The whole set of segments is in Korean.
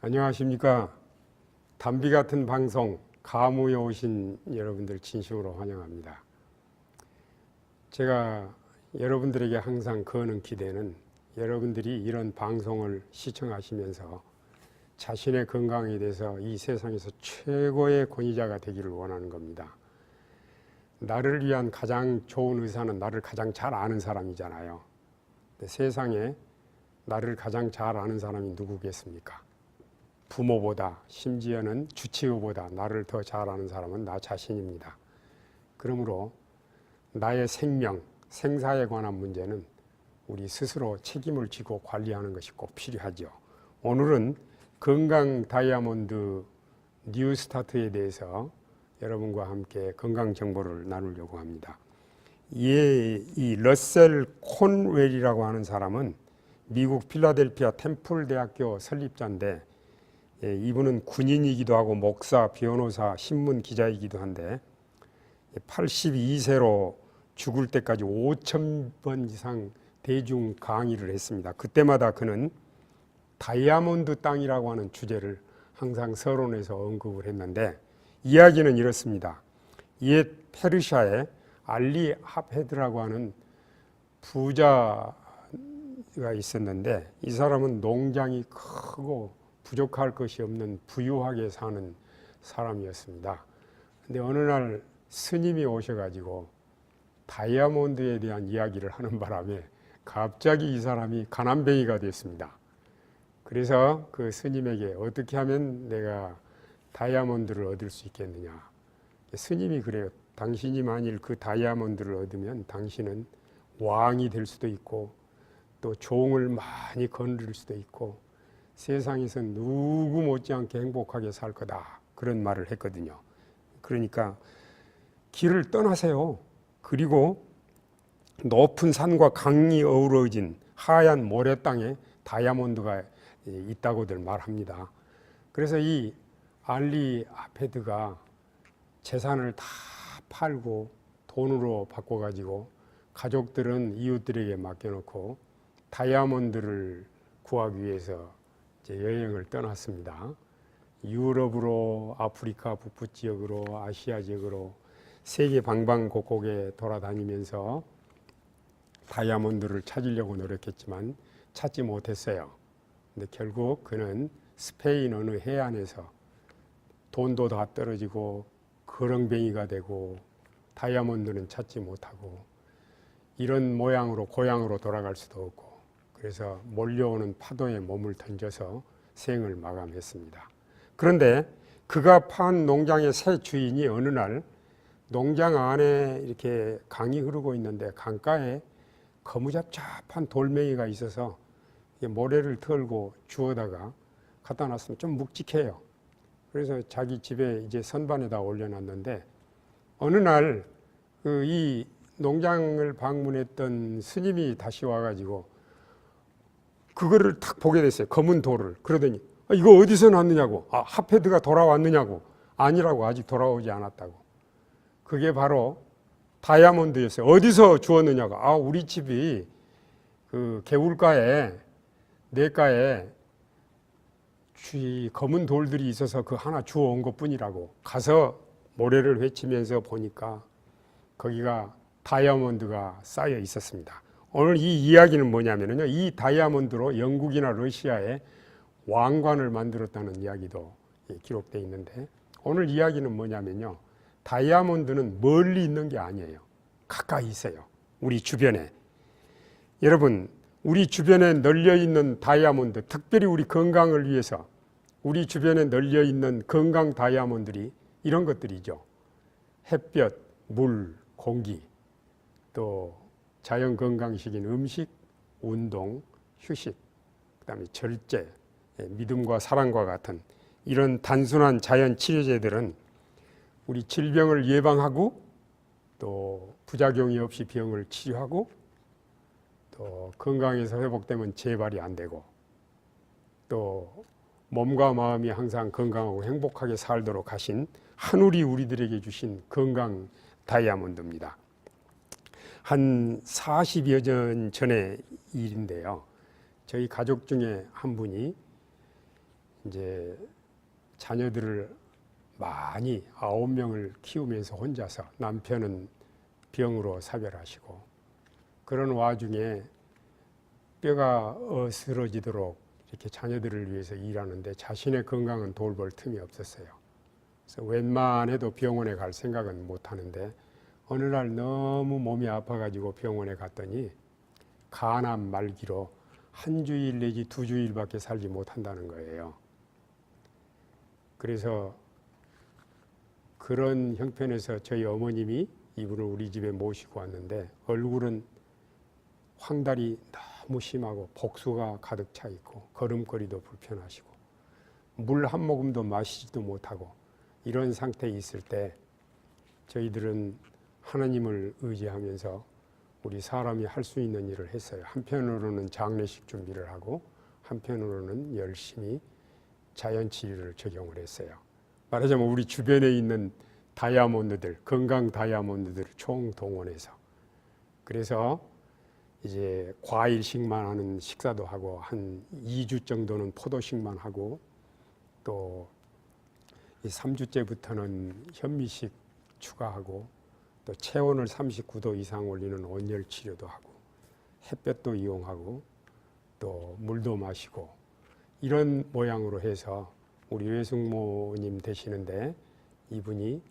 안녕하십니까. 담비 같은 방송 가무에 오신 여러분들 진심으로 환영합니다. 제가 여러분들에게 항상 거는 기대는 여러분들이 이런 방송을 시청하시면서 자신의 건강에 대해서 이 세상에서 최고의 권위자가 되기를 원하는 겁니다. 나를 위한 가장 좋은 의사는 나를 가장 잘 아는 사람이잖아요. 근데 세상에 나를 가장 잘 아는 사람이 누구겠습니까? 부모보다, 심지어는 주치의보다 나를 더 잘 아는 사람은 나 자신입니다. 그러므로 나의 생명, 생사에 관한 문제는 우리 스스로 책임을 지고 관리하는 것이 꼭 필요하죠. 오늘은 건강 다이아몬드 뉴스타트에 대해서 여러분과 함께 건강 정보를 나누려고 합니다. 이 러셀 콘웰이라고 하는 사람은 미국 필라델피아 템플 대학교 설립자인데, 이분은 군인이기도 하고 목사, 변호사, 신문 기자이기도 한데 82세로 죽을 때까지 5,000번 이상 대중 강의를 했습니다. 그때마다 그는 다이아몬드 땅이라고 하는 주제를 항상 서론에서 언급을 했는데, 이야기는 이렇습니다. 옛 페르시아에 알리 하페드라고 하는 부자가 있었는데, 이 사람은 농장이 크고 부족할 것이 없는 부유하게 사는 사람이었습니다. 근데 어느 날 스님이 오셔가지고 다이아몬드에 대한 이야기를 하는 바람에 갑자기 이 사람이 가난뱅이가 됐습니다. 그래서 그 스님에게 어떻게 하면 내가 다이아몬드를 얻을 수 있겠느냐. 스님이 그래요. 당신이 만일 그 다이아몬드를 얻으면 당신은 왕이 될 수도 있고 또 종을 많이 거느릴 수도 있고 세상에서 누구 못지않게 행복하게 살 거다, 그런 말을 했거든요. 그러니까 길을 떠나세요. 그리고 높은 산과 강이 어우러진 하얀 모래 땅에 다이아몬드가 있다고들 말합니다. 그래서 이 알리 아페드가 재산을 다 팔고 돈으로 바꿔가지고 가족들은 이웃들에게 맡겨놓고 다이아몬드를 구하기 위해서 여행을 떠났습니다. 유럽으로, 아프리카 북부 지역으로, 아시아 지역으로 세계 방방곡곡에 돌아다니면서 다이아몬드를 찾으려고 노력했지만 찾지 못했어요. 근데 결국 그는 스페인 어느 해안에서 돈도 다 떨어지고 거렁뱅이가 되고 다이아몬드는 찾지 못하고 이런 모양으로 고향으로 돌아갈 수도 없고, 그래서 몰려오는 파도에 몸을 던져서 생을 마감했습니다. 그런데 그가 판 농장의 새 주인이 어느 날 농장 안에 이렇게 강이 흐르고 있는데 강가에 거무잡잡한 돌멩이가 있어서 모래를 털고 주워다가 갖다 놨으면 좀 묵직해요. 그래서 자기 집에 이제 선반에다 올려놨는데 어느 날 이 농장을 방문했던 스님이 다시 와가지고 그거를 탁 보게 됐어요. 검은 돌을. 그러더니 이거 어디서 났느냐고. 하페드가 돌아왔느냐고. 아니라고, 아직 돌아오지 않았다고. 그게 바로 다이아몬드였어요. 어디서 주웠느냐고. 우리 집이 그 개울가에, 냇가에 검은 돌들이 있어서 그 하나 주워온 것뿐이라고. 가서 모래를 헤치면서 보니까 거기가 다이아몬드가 쌓여 있었습니다. 오늘 이 이야기는 뭐냐면요, 이 다이아몬드로 영국이나 러시아에 왕관을 만들었다는 이야기도 기록되어 있는데, 오늘 이야기는 뭐냐면요, 다이아몬드는 멀리 있는 게 아니에요. 가까이 있어요. 우리 주변에. 여러분, 우리 주변에 널려 있는 다이아몬드, 특별히 우리 건강을 위해서 우리 주변에 널려 있는 건강 다이아몬드들이 이런 것들이죠. 햇볕, 물, 공기, 또 자연 건강식인 음식, 운동, 휴식, 그다음에 절제, 믿음과 사랑과 같은 이런 단순한 자연 치료제들은 우리 질병을 예방하고 또 부작용이 없이 병을 치료하고 또 건강에서 회복되면 재발이 안 되고 또 몸과 마음이 항상 건강하고 행복하게 살도록 하신 하늘이 우리들에게 주신 건강 다이아몬드입니다. 한 40여 년 전의 일인데요. 저희 가족 중에 한 분이 이제 자녀들을 많이 9명을 키우면서 혼자서 남편은 병으로 사별하시고 그런 와중에 뼈가 어스러지도록 이렇게 자녀들을 위해서 일하는데 자신의 건강은 돌볼 틈이 없었어요. 그래서 웬만해도 병원에 갈 생각은 못 하는데 어느 날 너무 몸이 아파가지고 병원에 갔더니 간암 말기로 한 주일 내지 2주일밖에 살지 못한다는 거예요. 그래서 그런 형편에서 저희 어머님이 이분을 우리 집에 모시고 왔는데 얼굴은 황달이 너무 심하고 복수가 가득 차 있고 걸음걸이도 불편하시고 물 한 모금도 마시지도 못하고 이런 상태에 있을 때 저희들은 하나님을 의지하면서 우리 사람이 할 수 있는 일을 했어요. 한편으로는 장례식 준비를 하고 한편으로는 열심히 자연치유를 적용을 했어요. 말하자면 우리 주변에 있는 다이아몬드들, 건강 다이아몬드들을 총동원해서 그래서 이제 과일식만 하는 식사도 하고 한 2주 정도는 포도식만 하고 또 3주째부터는 현미식 추가하고 또 체온을 39도 이상 올리는 온열 치료도 하고 햇볕도 이용하고 또 물도 마시고 이런 모양으로 해서 우리 외숙모님 되시는데 이분이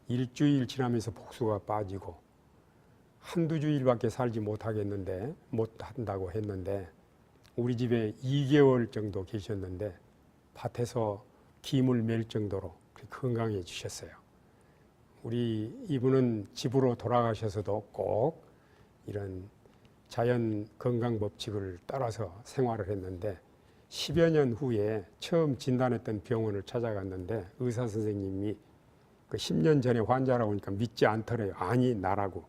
일주일 지나면서 복수가 빠지고 한두 주일밖에 살지 못하겠는데 못한다고 했는데 우리 집에 2개월 정도 계셨는데 밭에서 김을 멜 정도로 건강해지셨어요. 우리 이분은 집으로 돌아가셔서도 꼭 이런 자연 건강 법칙을 따라서 생활을 했는데 10여 년 후에 처음 진단했던 병원을 찾아갔는데 의사 선생님이 그 10년 전에 환자라고 하니까 믿지 않더래요. 아니 나라고.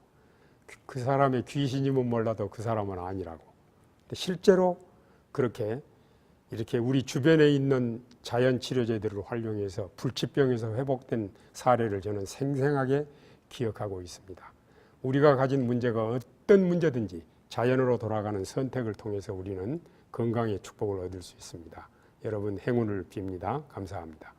그 사람의 귀신이면 몰라도 그 사람은 아니라고. 근데 실제로 그렇게 이렇게 우리 주변에 있는 자연 치료제들을 활용해서 불치병에서 회복된 사례를 저는 생생하게 기억하고 있습니다. 우리가 가진 문제가 어떤 문제든지 자연으로 돌아가는 선택을 통해서 우리는 건강의 축복을 얻을 수 있습니다. 여러분 행운을 빕니다. 감사합니다.